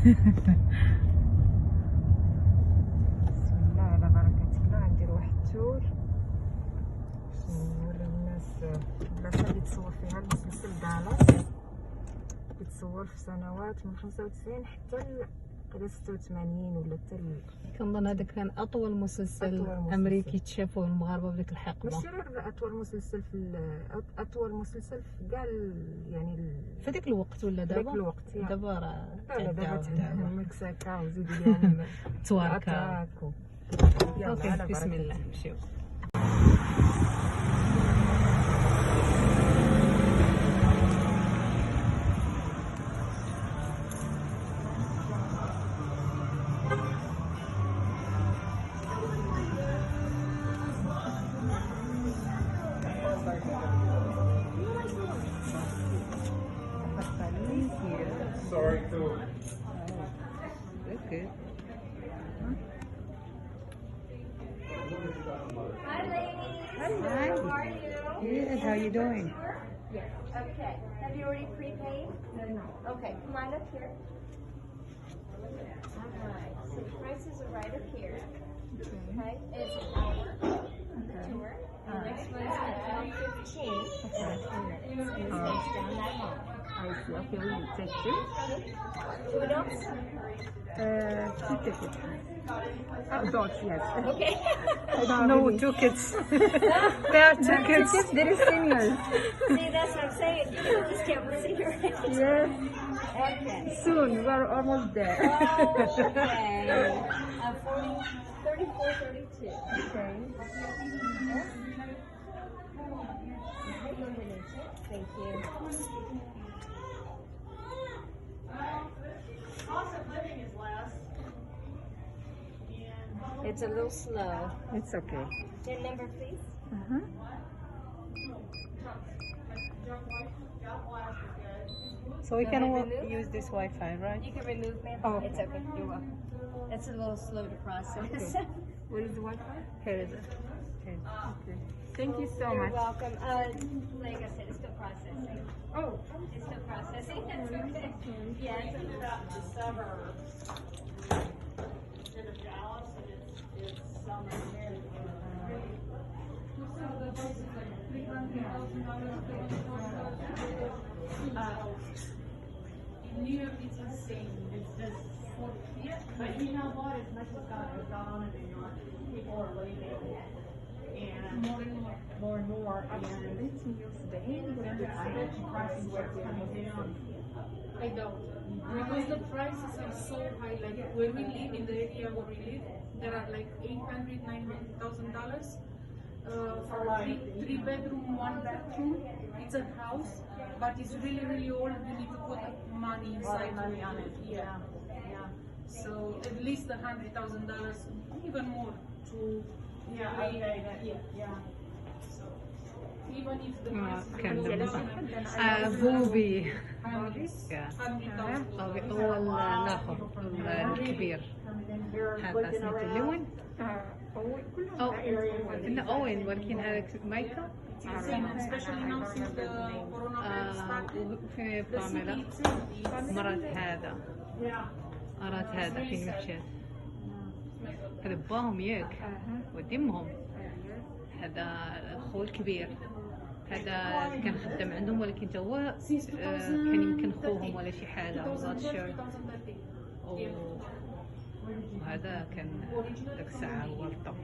بسم الله على بركة الله. غندير واحد التور باش نوري الناس البلاصة اللي تصور فيها المسلسل دالاس. كيتصور في سنوات من 95 حتى ل 86 ولا حتى كنظن هذا كان اطول مسلسل امريكي تشافوه المغاربه بديك الحقبه. ماشي غير اطول مسلسل اطول مسلسل في كاع يعني في ديك الوقت ولا دابا؟ ديك الوقت دابا راه دابا مكساكا وزيد اليوم تواركا. يلا بسم الله نمشيو. Sorry, too. Okay. Hi, ladies. Hi. How are you? Good. How are you doing? Yes. Okay. Have you already prepaid? No. Okay. Come on up here. All right. So the prices are right up here. Okay. It's an hour. The tour. The next one's at 12:15. Okay. It's down that hall. I see. Okay, we will take two. What else? Two tickets. Adults, yes. Okay. No, 2 kids. There are 2 kids. There is seniors. See, that's what I'm saying. You just can't see your Yes. Okay. Soon. We're almost there. Okay. 34, 32. Okay. Thank you. It's a little slow. It's okay. Your number, please. So we can use this Wi-Fi, right? You can remove, ma'am. Oh. It's okay. You're welcome. It's a little slow to process. Okay. Where is the Wi-Fi? Here is it. Okay. Okay. Thank you so You're much. welcome. Like I said, it's still processing. Oh. It's still processing. That's okay. Yeah, it's About the suburbs instead of Dallas, and it's summer here. In New York, it's insane. It's just but you know what? As much as God has gone on in New York, people are leaving, and more and more. Actually, it's News Day. And the prices are coming down. I don't. Because the prices are so high, like where we live, in the area where we live, there are like $800,000, $900,000 for a three bedroom, 1 bathroom. It's a house, but it's really, really old. You need to put money inside. Money on it. Yeah. So at least $100,000, even more to So even if the price كان goes down, بوبي. $100,000. هو الآخر الكبير هذا سميتو اللون. أو لا أوين ولكن هذاك مايكا. Especially now since the coronavirus started. في باميلا مرات هذا فين مشات هذا باهم ياك ودمهم هذا الخو الكبير هذا كان خدام عندهم ولكن تا هو كان يمكن خوهم ولا شي حاجه وزاد الشهر وهذا كان داك الساعه هو الطب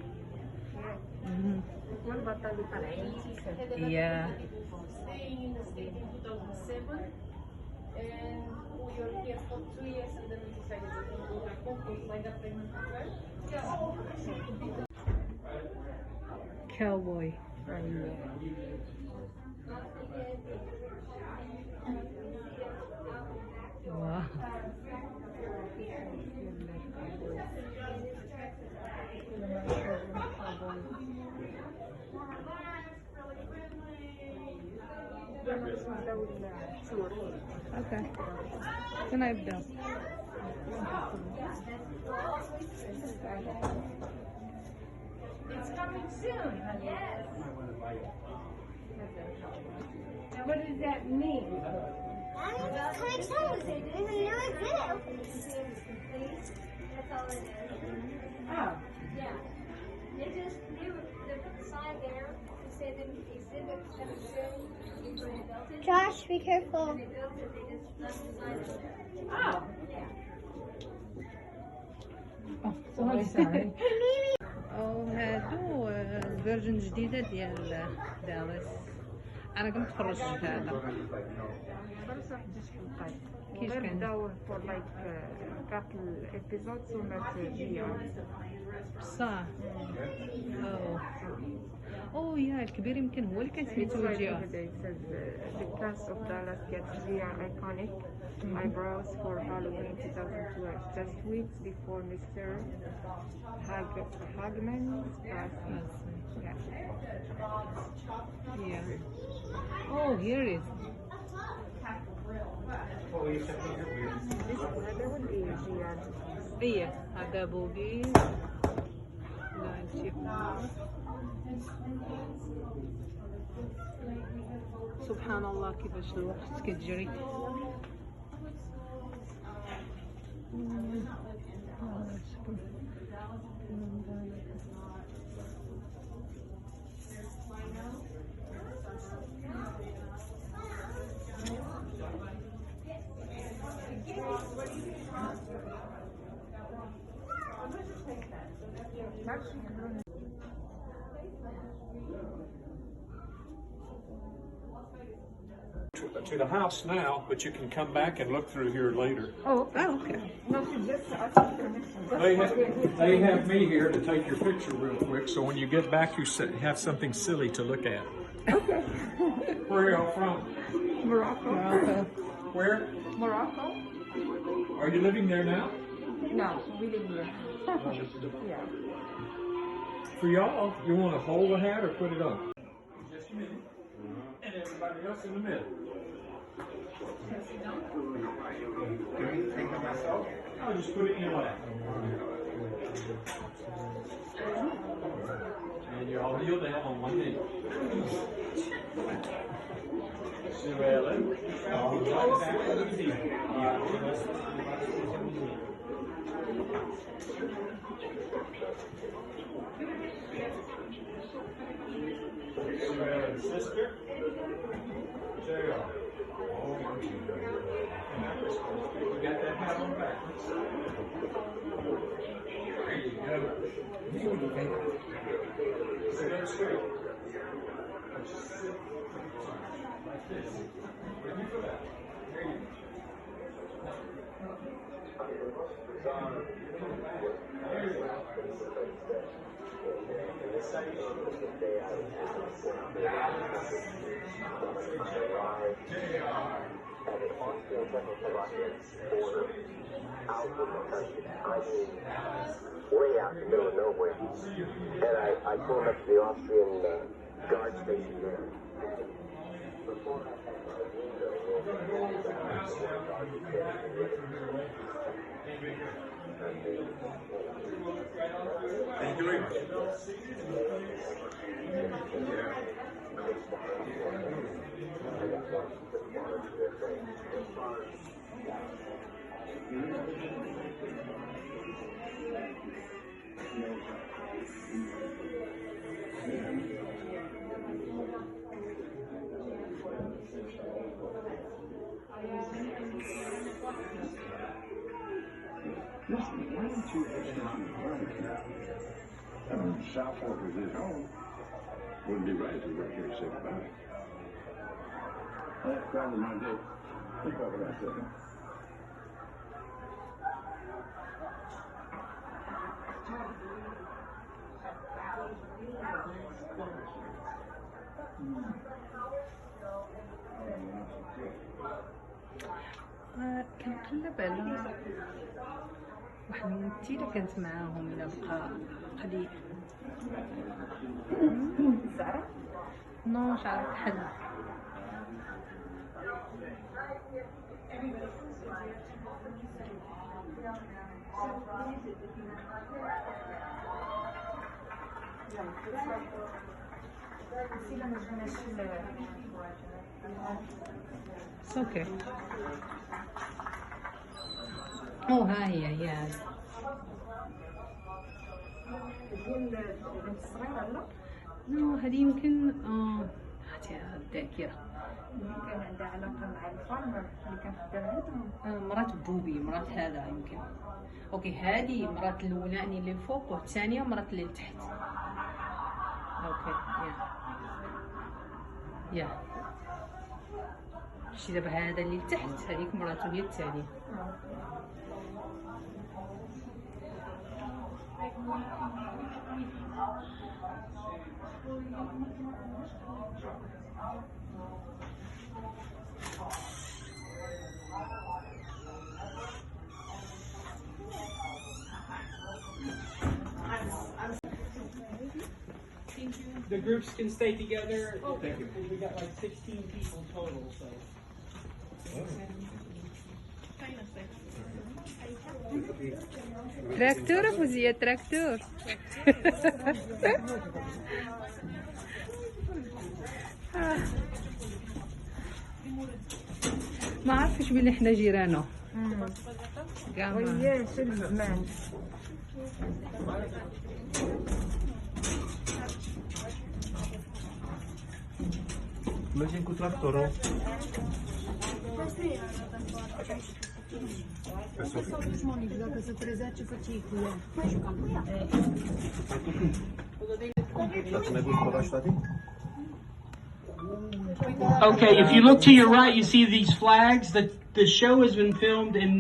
والبطل اللي طالعين يا Staying in the state in 2007, and we were here for 2 years, and then we decided to go back home because I got pregnant as well. كاوبوي واو اوكي هنا يبدأ It's coming soon. Yes. And what does that mean? I'm kind of excited with it. There's a new exhibit. That's all it is. Ah, Yeah. They put the sign there. They said the exhibit coming soon. Josh, be careful. When they built it, they just left the sign there. ah. Oh, sorry. وهادو الفيرجن الجديدة ديال دالاس. أنا كنت تفرجت في هذا. فرصة واحد جوج حلقات. كيف وغير كان؟ بداو فور لايك 4 الابيزود سمات جيا. بصح. أوه يا الكبير يمكن هو اللي كان سميتو اجيو. The cast of Dallas gets Gia iconic eyebrows for Halloween 2012, just weeks before Mr. Hagman's passing. Yeah. Oh, here it is. هذا هو اللي جيا. إيه هذا بوبي. لا نشوف. سبحان الله كيفاش الوقت كتجري. To the house now, but you can come back and look through here later. Oh, okay. No, she just asked permission. They have me here to take your picture real quick, so when you get back, you have something silly to look at. Okay. Where are y'all from? Morocco. Where? Morocco? Are you living there now? No, we live here. Yeah. For y'all, you want to hold the hat or put it on? Just a minute. And everybody else in the middle. I'll just put it in your lap. And you all kneel down on one knee. Sue Ellen. Sue Ellen's sister. JR. We got that hat on backwards. There you go. Sit up straight. Sit like this. Ready for that. There you way out in the middle of nowhere. And I pulled up to the Austrian guard station there. Thank you very much. Listen, why don't you Southport was his home. Wouldn't be right to work here and say goodbye. That's probably my day. Think about what I said. كنقلب على واحد الممثلة كانت معاهم إلا بقى قليل. الزعرة؟ نو شعرت حد. اوكي. او ها هي هذه. نو هذه يمكن الذاكرة. كان عندها علاقة مع الفارمر اللي كان خدام عندهم. مرات بوبي، مرات هذا يمكن. اوكي هذه مرات الاولاني اللي فوق والثانية مرات اللي تحت. اوكي يا شي دابا هذا اللي تحت هذيك مراتو هي الثانية. The groups can stay together. Okay. We got like 16 people total, so. تراكتور فوزية تراكتور. ما عرفتش بلي حنا جيرانو. وياه شو الزمان. Imagina com o trator, ó. Okay, if you look to your right, you see these flags. The show has been filmed in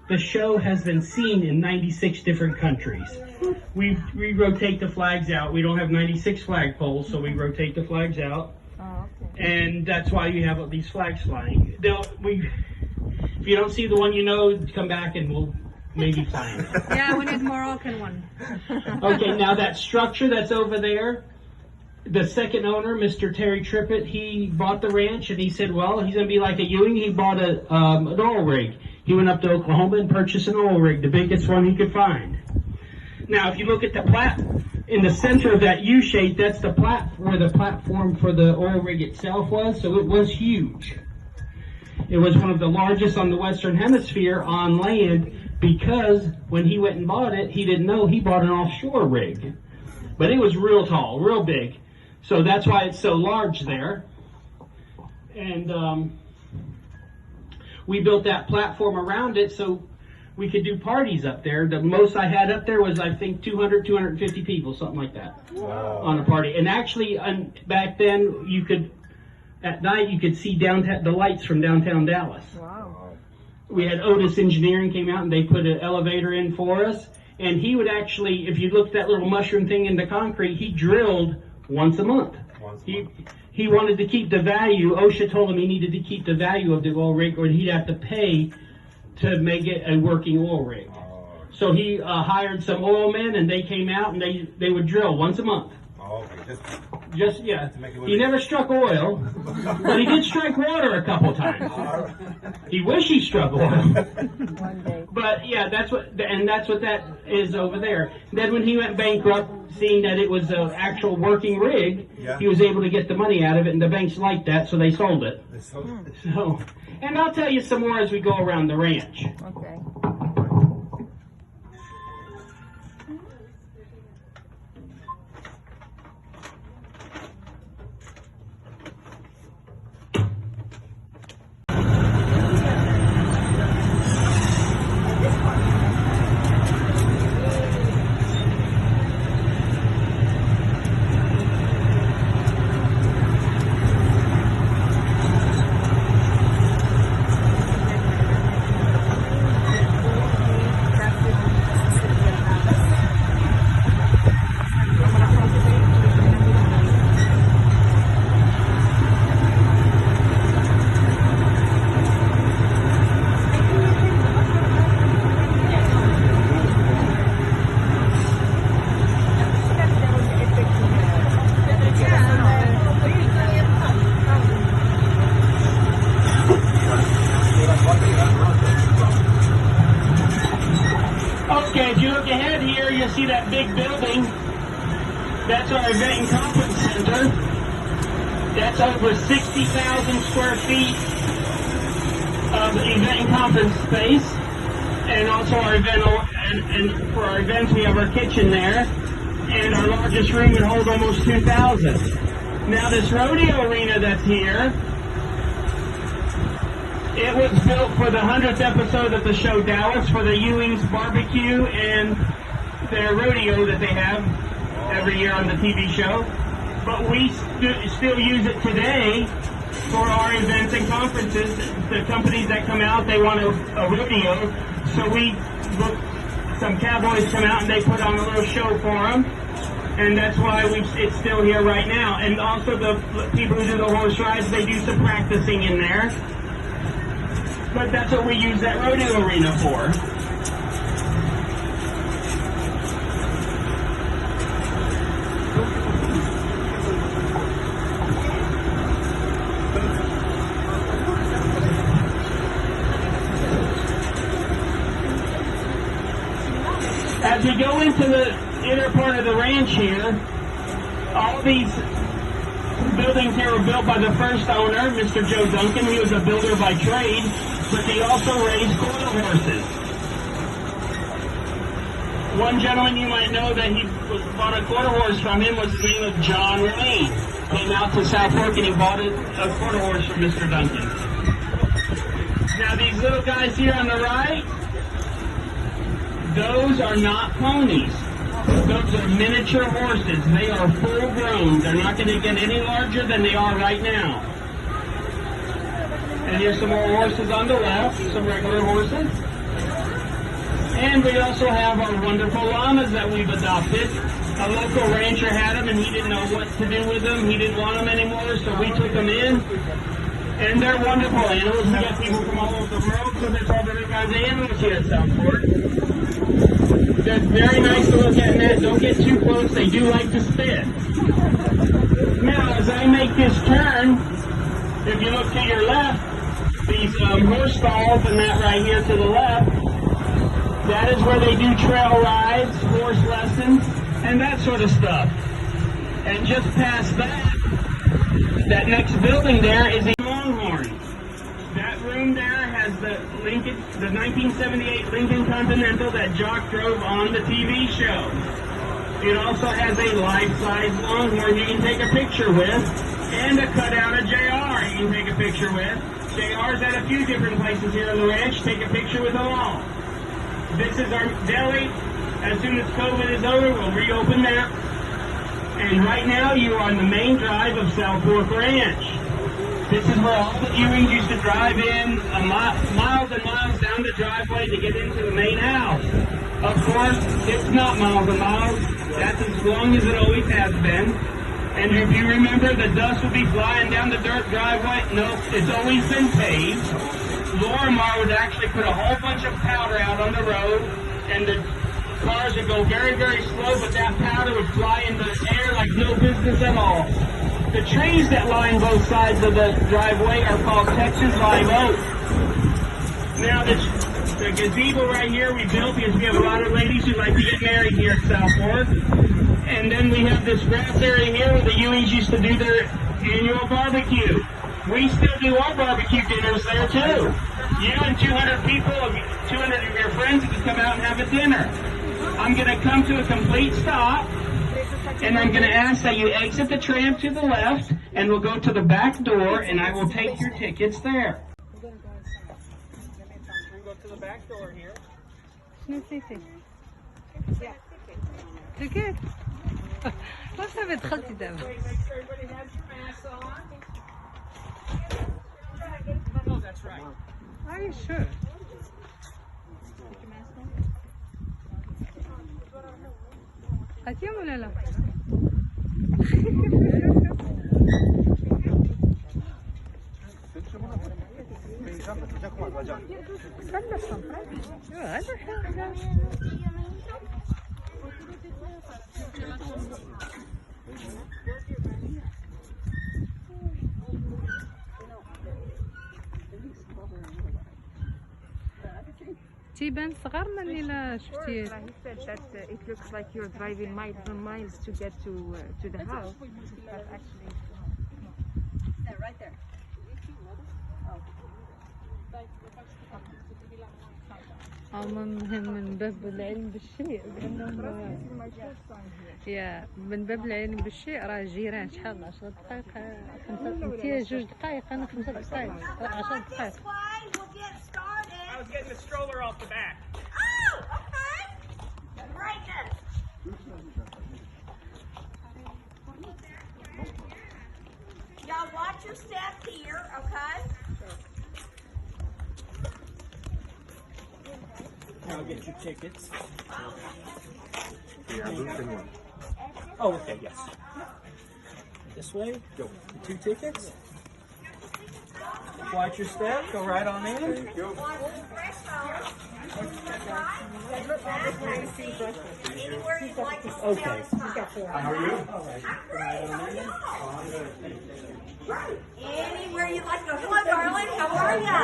the show has been seen in 96 different countries. We rotate the flags out. We don't have 96 flagpoles, so we rotate the flags out. Oh, okay. And that's why you have these flags flying. If you don't see the one you know, come back and we'll maybe find it. Yeah, we need Moroccan one. Okay, now that structure that's over there, the second owner, Mr. Terry Trippett, he bought the ranch and he said, well, he's going to be like a Ewing. He bought an oil rig. He went up to Oklahoma and purchased an oil rig, the biggest one he could find. Now, if you look at the in the center of that U shape, that's the where the platform for the oil rig itself was, so it was huge. It was one of the largest on the Western Hemisphere on land because when he went and bought it, he didn't know he bought an offshore rig. But it was real tall, real big. So that's why it's so large there. And we built that platform around it so we could do parties up there. The most I had up there was, I think, 200, 250 people, something like that, on a party. And actually, back then, at night, you could see the lights from downtown Dallas. Wow. We had Otis Engineering came out and they put an elevator in for us. And he would actually, if you looked at that little mushroom thing in the concrete, he drilled once a month. He wanted to keep the value. OSHA told him he needed to keep the value of the oil rig or he'd have to pay to make it a working oil rig. So he hired some oil men and they came out and they would drill once a month. Just he never struck oil, but he did strike water a couple times. He wished he struck oil. One day. But yeah, that's what that is over there. Then when he went bankrupt, seeing that it was an actual working rig, he was able to get the money out of it, and the banks liked that, so they sold it. So, and I'll tell you some more as we go around the ranch. Okay. That's our event and conference center. That's over 60,000 square feet of event and conference space. And also our event, and for our events we have our kitchen there. And our largest room would hold almost 2,000. Now this rodeo arena that's here, it was built for the 100th episode of the show Dallas, for the Ewings barbecue and their rodeo that they have every year on the TV show. But we still use it today for our events and conferences. The companies that come out, they want a rodeo, so we book some cowboys come out and they put on a little show for them, and that's why it's still here right now. And also the people who do the horse rides, they do some practicing in there. But that's what we use that rodeo arena for. As we go into the inner part of the ranch here, all these buildings here were built by the first owner, Mr. Joe Duncan. He was a builder by trade, but he also raised quarter horses. One gentleman you might know that he bought a quarter horse from him was the name of John Wayne. Came out to South Fork and he bought a quarter horse from Mr. Duncan. Now these little guys here on the right, those are not ponies. Those are miniature horses. They are full grown. They're not going to get any larger than they are right now. And here's some more horses on the left, some regular horses. And we also have our wonderful llamas that we've adopted. A local rancher had them and he didn't know what to do with them. He didn't want them anymore, so we took them in. And they're wonderful animals. We got people from all over the world, so there's all different kinds of animals here at South Fork. They're very nice to look at, Matt. Don't get too close. They do like to spit. Now, as I make this turn, if you look to your left, these horse stalls and that right here to the left, that is where they do trail rides, horse lessons, and that sort of stuff. And just past that next building there is a Longhorn. That room there has the 1978 Lincoln Continental that Jock drove on the TV show. It also has a life-size Longhorn you can take a picture with, and a cutout of JR you can take a picture with. JR's at a few different places here on the ranch. Take a picture with them all. This is our deli. As soon as COVID is over, we'll reopen that. And right now, you are on the main drive of South Fork Ranch. This is where all the Ewings used to drive in miles and miles down the driveway to get into the main house. Of course, it's not miles and miles. That's as long as it always has been. And if you remember, the dust would be flying down the dirt driveway. No, it's always been paved. Lorimar would actually put a whole bunch of powder out on the road, and the cars would go very, very slow, but that powder would fly in the air like no business at all. The trees that line both sides of the driveway are called Texas live oak. Now, the gazebo right here we built because we have a lot of ladies who like to get married here at South Fork. And then we have this grass area here where the Ewings used to do their annual barbecue. We still do our barbecue dinners there too. You and 200 people, 200 of your friends can come out and have a dinner. I'm going to come to a complete stop, and I'm going to ask that you exit the tram to the left, and we'll go to the back door, and I will take your tickets there. We'll go to the back door here. No ticket. Yeah. Ticket? ما صعب دخلتي دابا. Make sure everybody has your masks on. Oh, that's right. Are you sure? هاتيهم ولا لا؟ تيبان صغار من إلا شفتيه. He said that it looks like you're driving miles and miles to get to the house, but actually right there. من باب العلم بالشيء يا من باب العلم بالشيء راه جيران شحال 10 دقائق 2 دقائق انا 5 دقائق 10 دقائق. I was getting the stroller off the back. Oh, okay. Greatness. Y'all watch your step here, okay? I'll get your tickets. Yeah, losing one. Oh, okay, yes. This way, go. The 2 tickets. Watch your step, go right on in. Thank you. Anywhere you'd like to sit Okay. How are you? Anywhere you'd like to go. Hello, darling. How are ya?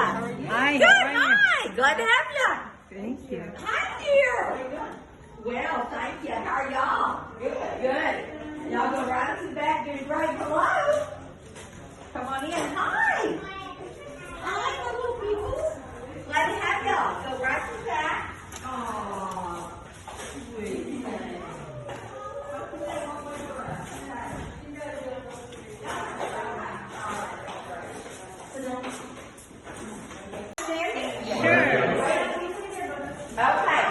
Hi. Good. Hi. Glad to have ya. Thank you. Hi, dear. Well, thank you. How are y'all? Good. Y'all go right up to the back. Do right hello. Come on in. Hi. Hi, my little people. Glad to have y'all. Go right to the back. Aww. Sweet. Okay.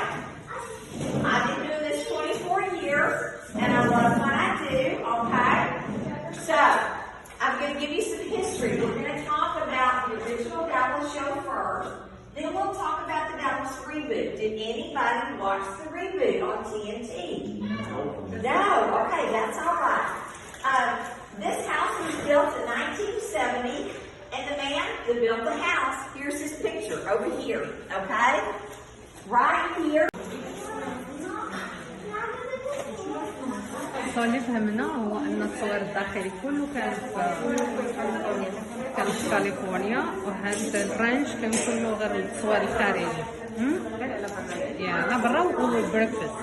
I've been doing this 24 years, and I love what I do, okay? So, I'm going to give you some history. We're going to talk about the original Dallas show first. Then we'll talk about the Dallas reboot. Did anybody watch the reboot on TNT? No. Okay, that's all right. This house was built in 1970, and the man that built the house, here's his picture over here, okay? Right here. اللي فهمنا هو ان التصوير الداخلي كله كان في كاليفورنيا، وهذا الرانش كان كله غير التصوير الخارجي. لا برا والبريكفاست.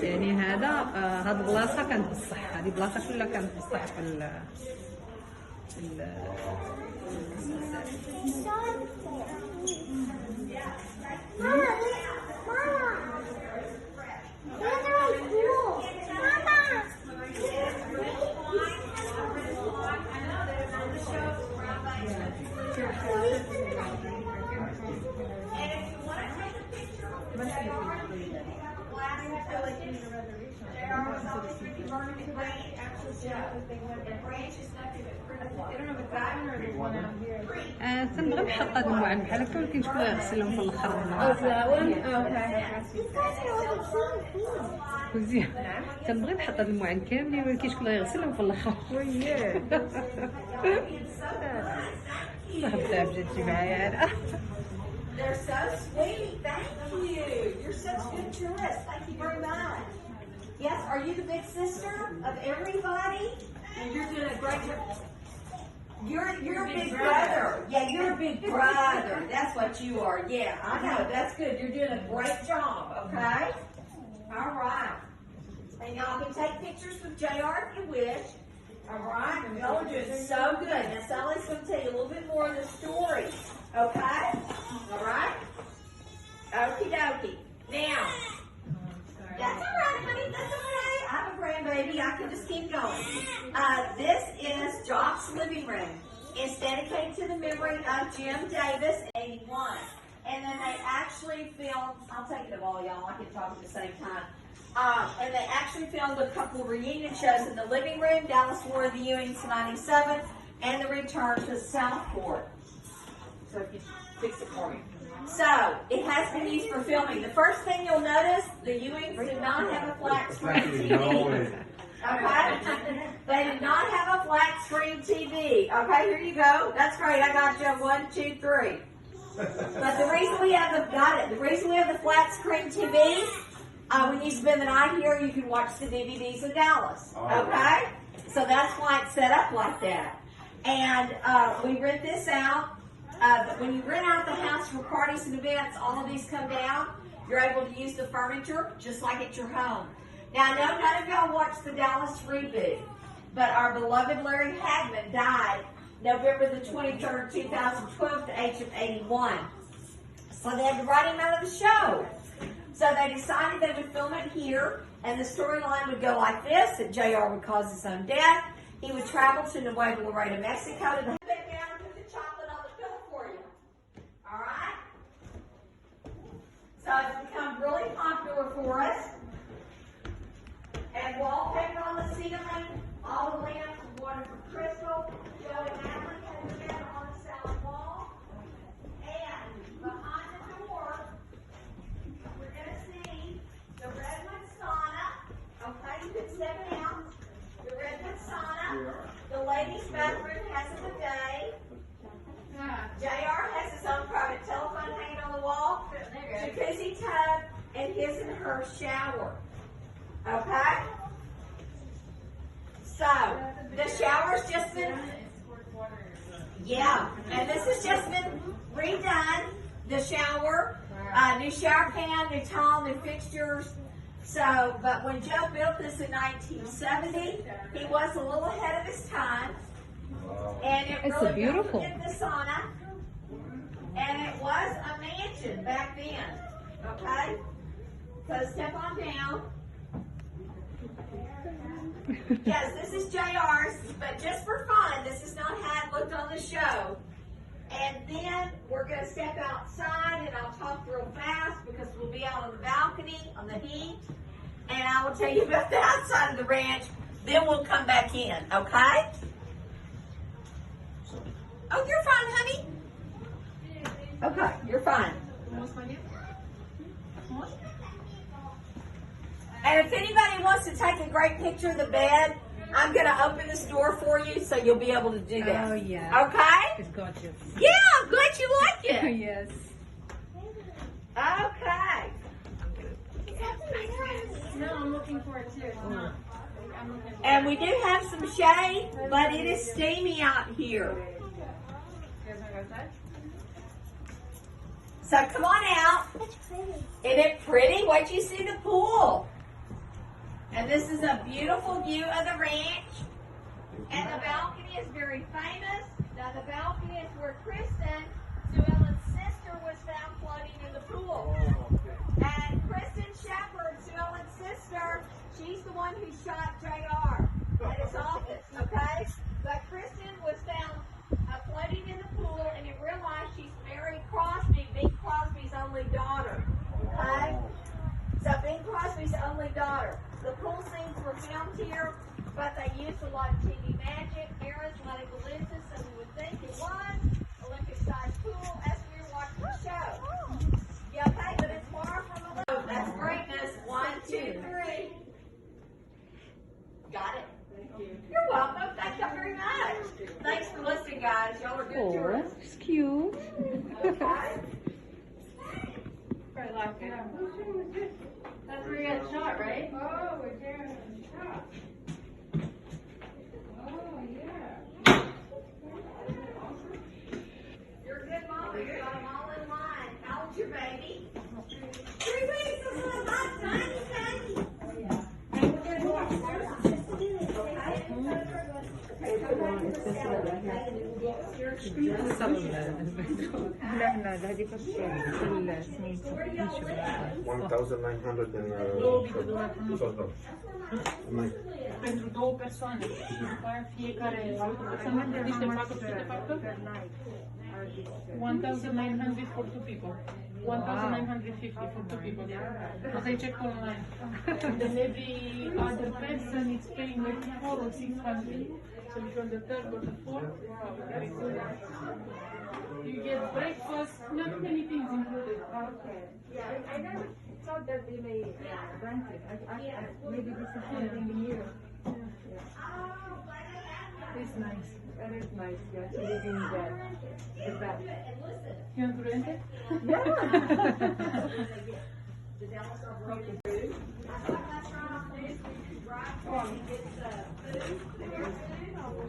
يعني هاد البلاصه كانت بصح، هذه بلاصه كلها كانت بصح في تنبغي نحط هاد الموعن بحال هكا، ولكن شكون غيغسلهم في الاخر مزيان. تنبغي نحط هاد الموعن كاملين، ولكن شكون غيغسلهم في الاخر. الله بدا بجد معايا انا. They're so sweet. Thank you. You're such good tourists. Thank you very much. Yes, are you the big sister of everybody? And you're doing a great job. You're a big brother. Yeah, you're a big brother. That's what you are. Yeah, I know. That's good. You're doing a great job. Okay. All right. And y'all can take pictures with JR if you wish. All right. And y'all are doing so good. Now Sally's going to tell you a little bit more of the story. Okay. All right. Okie dokie. Now. That's all right, honey. That's okay. I have a grandbaby. I can just keep going. This is Jock's living room. It's dedicated to the memory of Jim Davis, 81. And then they actually filmed, I'll take it of all y'all, I can talk at the same time. And they actually filmed a couple of reunion shows in the living room, Dallas War of the Ewings 97, and the return to Southport. So if you fix it for me. So, it has been used for filming. The first thing you'll notice, the Ewings do not have a flat screen TV. Okay? They do not have a flat screen TV. Okay, here you go. That's great. I got you. 1, 2, 3. But the reason we have the reason we have the flat screen TV, when you spend the night here, you can watch the DVDs of Dallas. Okay? So that's why it's set up like that. And we rent this out But when you rent out the house for parties and events, all of these come down. You're able to use the furniture just like at your home. Now, I know none of y'all watched the Dallas reboot, but our beloved Larry Hagman died November the 23rd, 2012, at the age of 81. So they had to write him out of the show. So they decided they would film it here, and the storyline would go like this, that JR would cause his own death. He would travel to Nuevo Laredo, Mexico to the back down and put the chocolate on the pillow for you. All right? So it's become really popular for us. And wallpaper on the ceiling, all the lamps are water for crystal. Joe and Natalie have them on the salad wall. And behind the door, we're going to see the Redwood sauna. Okay, you can step it out. The Redwood sauna. The ladies' bathroom has a bidet. JR has his own private telephone hanging on the wall. Jacuzzi tub and his and her shower. Okay? So, the shower's just been, yeah, and this has just been redone. The shower, new shower pan, new tile, new fixtures. So, but when Joe built this in 1970, he was a little ahead of his time. And it It's really beautiful. in the sauna. And it was a mansion back then. Okay? So step on down. Yes, this is JR's, but just for fun, this is not how it looked on the show. And then we're going to step outside, and I'll talk real fast because we'll be out on the balcony, on the heat. And I will tell you about the outside of the ranch. Then we'll come back in, okay? Oh, you're fine, honey. Okay, you're fine. And if anybody wants to take a great picture of the bed, I'm going to open this door for you so you'll be able to do this. Oh, yeah. Okay? It's gorgeous. Yeah, I'm glad you like it. Yes. Okay. No, I'm looking for it too. And we do have some shade, but it is steamy out here. So come on out. Isn't it pretty? Wait till you see the pool. And this is a beautiful view of the ranch. And the balcony is very famous. Now the balcony is where Kristen, Sue Ellen's sister, was found floating in the pool. And Kristen Shepard, Sue Ellen's sister, she's the one who shot JR at his office, okay? But Kristen was found floating in the pool, and you realize she's Mary Crosby, Bing Crosby's only daughter, okay? So Bing Crosby's only daughter. The pool scenes were filmed here, but they used a lot of TV magic, mirrors, a lot of lenses, so we would think it was Olympic-sized pool as we were watching the show. Yeah, okay, but it's far from a loop. That's greatness. 1, 2, 3. Got it? You're welcome. Thank you very much. Thanks for listening, guys. Y'all are good Oh, tourists. it's cute. Okay. I like it. That's where you got shot, right? Oh, we're there. Shot. Oh, yeah. You're a good mom. You got them all in line. How old's your baby? 3 weeks. This is not tiny. And we're going to watch لا لا هذه بس سميتو 1900 Pentru două persoane. Fiecare niște 400 de factori. 1,900 for 2 people. 1,950 for 2 people. Because I checked online. And then every other person is paying maybe 4 or 600. So if you're the third or the fourth, very good. You get breakfast, not many things included. Okay. Yeah, I never thought that they may rent it. Maybe this is something new. It's nice. That is nice. Yeah, to live in the bed. You want to rent it?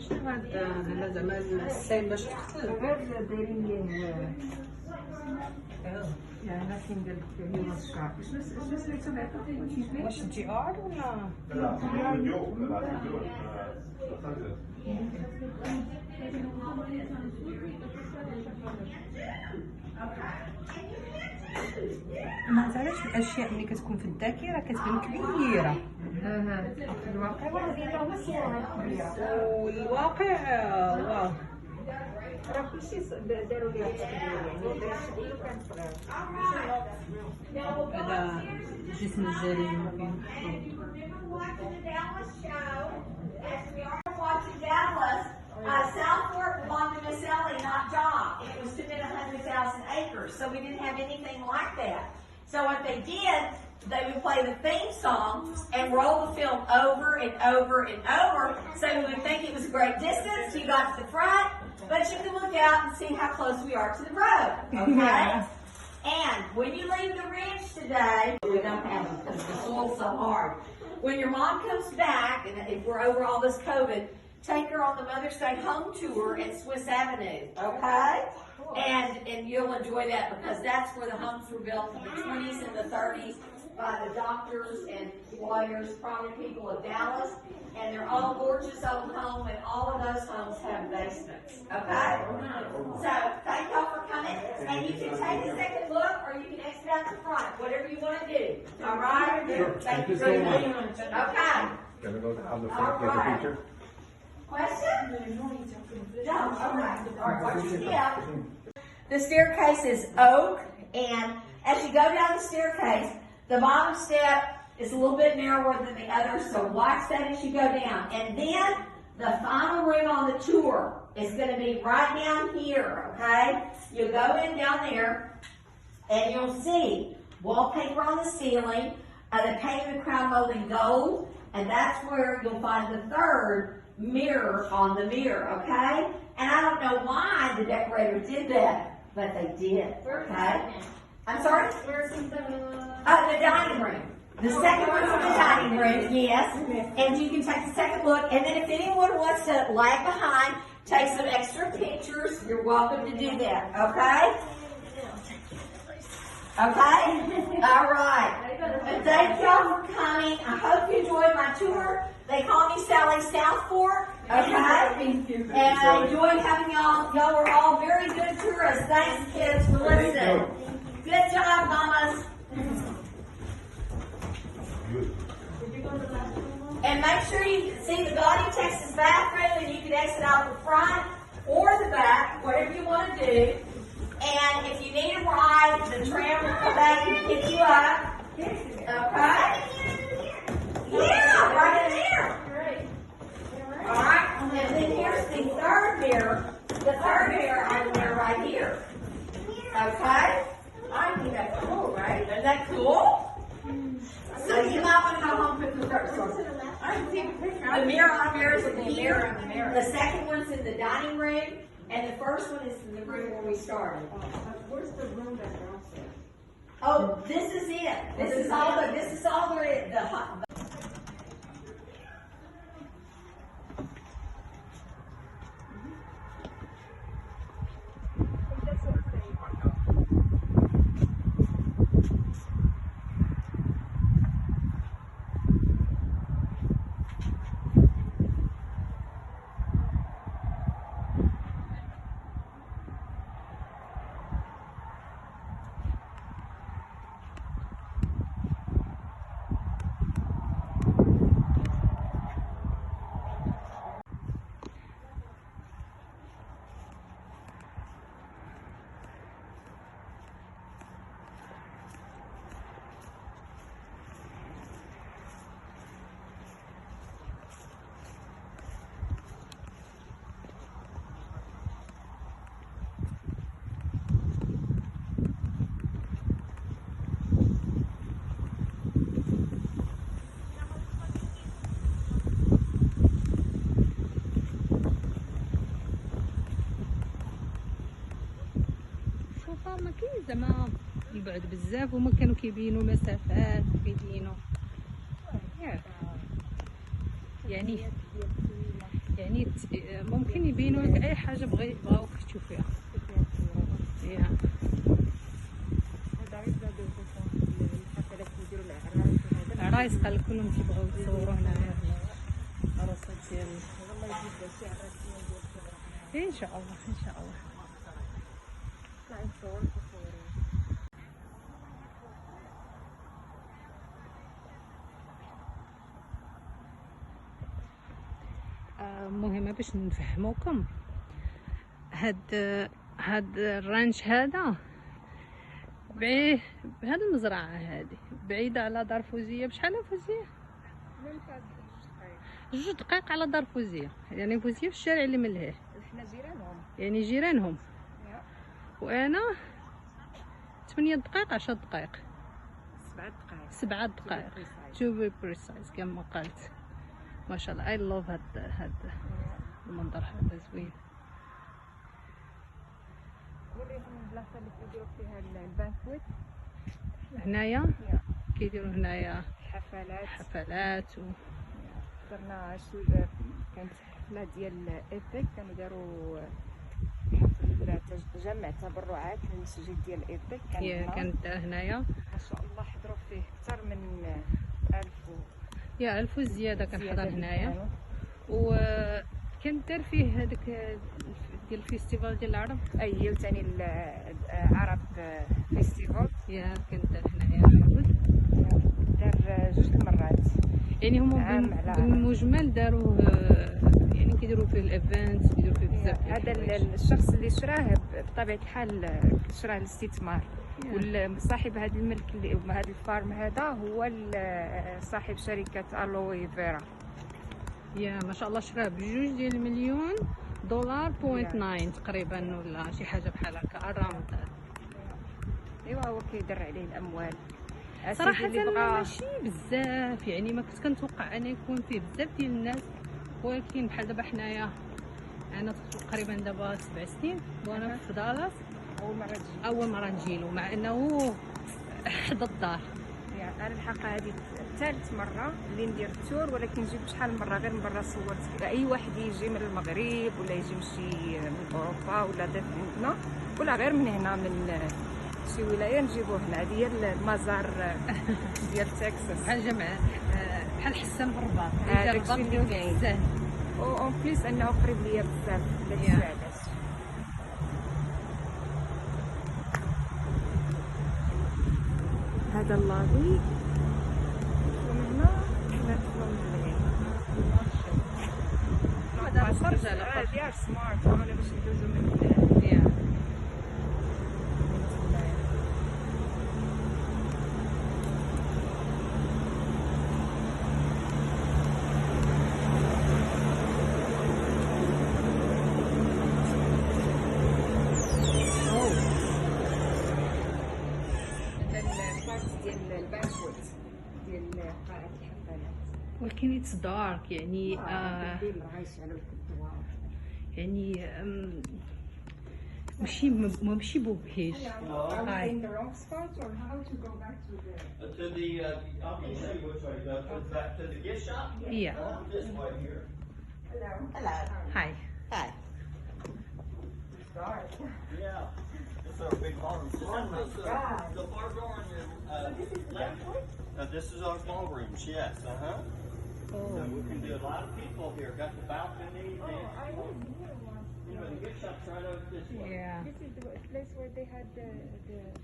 شنو هاد زعما السيل باش تختل غير دايرين ليه يعني انا كندير فيه هو الشعر. شنو سميتو بعدا؟ واش جي ار ولا ما تعرفش الاشياء اللي كتكون في الذاكره كتبان كبيره في الواقع هما صورها كبيرة والواقع واو. راه كلشي داروا ليها التقدير يعني داكشي كله كان صغير. هذا جسم الجريمه Watching the Dallas show, as we are watching Dallas, South Fork belonged to Miss Ellie, not John. It was to within 100,000 acres, so we didn't have anything like that. So what they did, they would play the theme song and roll the film over and over and over, so you would think it was a great distance. You got to the front, but you can look out and see how close we are to the road. Okay. And when you leave the ranch today, we don't have them because the soil's so hard. When your mom comes back, and if we're over all this COVID, take her on the Mother's Day home tour at Swiss Avenue, okay? And you'll enjoy that because that's where the homes were built in the 20s and the 30s by the doctors and lawyers, prominent people of Dallas. And they're all gorgeous old homes, and all of those homes have basements, okay? So thank y'all for coming. And you can take a second look or you can exit out the front, whatever you want to do. All right? Sure. Thank you very much. Okay. Can we go on the front, take a picture? Question? No, all right. Watch your step. The staircase is oak, and as you go down the staircase, the bottom step is a little bit narrower than the others, so watch that as you go down. And then the final room on the tour is going to be right down here, okay? You'll go in down there, and you'll see wallpaper on the ceiling, they painted the crown mold in gold, and that's where you'll find the third mirror on the mirror, okay? And I don't know why the decorator did that, but they did, okay? I'm sorry? The dining room. The second one's in the dining room, yes. And you can take a second look. And then if anyone wants to lag behind, take some extra pictures, you're welcome to do that, okay? Okay? All right. But thank y'all for coming. I hope you enjoyed my tour. They call me Sally South Fork, okay? And I enjoyed having y'all. Y'all were all very good tourists. Thanks, kids, for listening. Good job, mamas. And make sure you see the Gaudy, Texas bathroom, and you can exit out the front or the back, whatever you want to do. And if you need a ride, the tram will come back and pick you up. Okay? Yeah, right in there. All right, and then here's the third mirror. The third mirror on the mirror right here. Okay? I think that's cool, right? Isn't that cool? So you might want to go home and put the first one. The mirror on mirror is in here. The second one's in the dining room, and the first one is in the room where we started. Where's the room that they're upstairs? Oh, this is it. This is all the ما كاين زعما البعد بزاف وما كانوا كيبينوا مسافات كيبينوا يعني يعني ممكن يبينوا لك اي حاجه بغاوك تشوفيها. يا هذا غير زادوا الحفلات كيديروا العرايس وهذا العرايس قال لك كلهم تيبغاو يصوروا هنايا العروسات ديال والله يجيب شي عرايس ديال الصغار. ان شاء الله ان شاء الله. طلعي نصور تصوري. مهمة باش نفهموكم، هاد الرانش هذا بعيد، هاد المزرعة هذه بعيدة على دار فوزية بشحال فوزية؟ 2 دقائق على دار فوزية، يعني فوزية في الشارع اللي من لهيه، حنا جيرانهم يعني جيرانهم. وانا 8 دقائق 10 دقائق 7 دقائق to be precise كما قالت. ما شاء الله I love هاد المنظر هذا زوين. وريهم البلاصه اللي كيديروا فيها البانكويت. هنايا كيديروا هنايا حفلات درنا كانت حفله ديال ايبك، كانوا داروا حفله جمع تبرعات للمسجد ديال ايبك كانت هنايا ما شاء الله. حضروا فيه اكثر من 1000 وزياده كنحضر هنايا. وكان دار فيه هذاك ديال الفيستيفال ديال العرب. اي وثاني العرب فيستيفال كان دار هنايا العرب، دار 2 مرات. يعني هما بالمجمل داروا يعني كيديروا فيه الايفنت، كيديروا فيه بزاف. هذا الشخص اللي شراه بطبيعه الحال شراه الاستثمار، وصاحب هذا الملك هذا الفارم هذا هو صاحب شركه الوي فيرا. ما شاء الله شراه ب2 مليون دولار بوينت 9 تقريبا، ولا شي حاجه بحال هكا اراوند. ايوا هو كيدر عليه الاموال صراحه ماشي بزاف، يعني ما كنت كنتوقع ان يكون فيه بزاف ديال الناس، ولكن بحال دابا حنايا انا تقريبا دابا 7 سنين وانا في دالاس، اول مره نجيلو، مع انه حدا الدار. انا الحقيقه هذه ثالث مره اللي ندير التور، ولكن جيت شحال من مره غير من برا صورت. اي واحد يجي من المغرب ولا يجي من اوروبا ولا ضيف عندنا ولا غير من هنا من شي ولايه نجيبوه هنا. هذه هي المزار ديال تكساس بحال جمع بحال حسن بالرباط. داكشي اللي كاين، اون بليس انه قريب ليا بزاف. داكشي علاش هذا اللابي ومن هنا ندخلوا من هذا الخرج على هذا سمارت ولا باش ندوزو من ولكن اتس دارك، يعني يعني ماشي مبهج. هاي هاي This is our big ballroom. The far door on your left. This is our ballrooms, yes. So we can do a lot of people here. Got the balcony. You know, the gift shop's right over this way. This is the place where they had the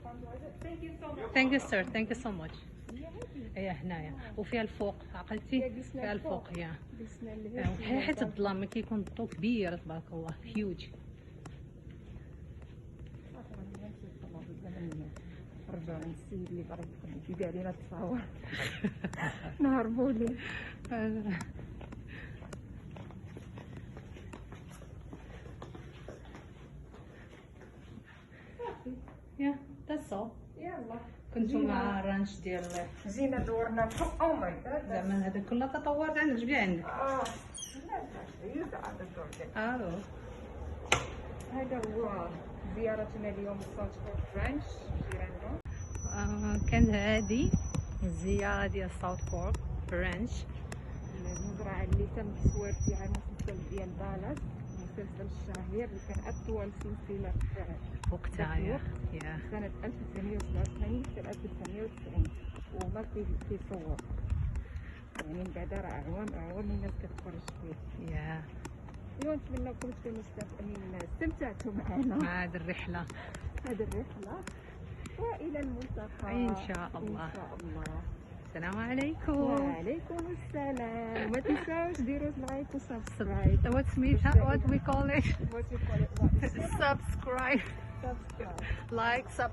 fundraiser. Thank you so much. Thank you sir, thank you so much. هنايا وفيها الفوق، عقلتي فيها الفوق. حيت الظلام ملي كيكون الضو كبير تبارك الله هيوج. رجعوا عند السيد اللي بغا يدير علينا التصاور نهربوا ليه. that's all. يلا كنتو مع الرانش ديال جينا دورنا فوق. او ماي جاد زعما هذا كلها تطورت عندك جبي عندك. الو هذا هو زيارتنا اليوم لساوث فورك رانش جيراننا. كان هذه الزيارة ديال ساوث فورك رانش. المزرعة اللي تم التصوير فيها المسلسل ديال دالاس، المسلسل الشهير اللي كان أطول سلسلة في وقتها يا سنة 1987 حتى 1990 وما كيصور يعني من بعد راه أعوام الناس كتفرج فيه. يا اليوم نتمنى كلكم تكونوا استمتعتوا معنا مع هذه الرحلة وإلى الملتقى إن شاء الله. إن شاء الله. السلام عليكم. وعليكم السلام. وما تنساوش ديروا لايك وسبسكرايب. What we call it? What you call it? Subscribe. Subscribe. Like,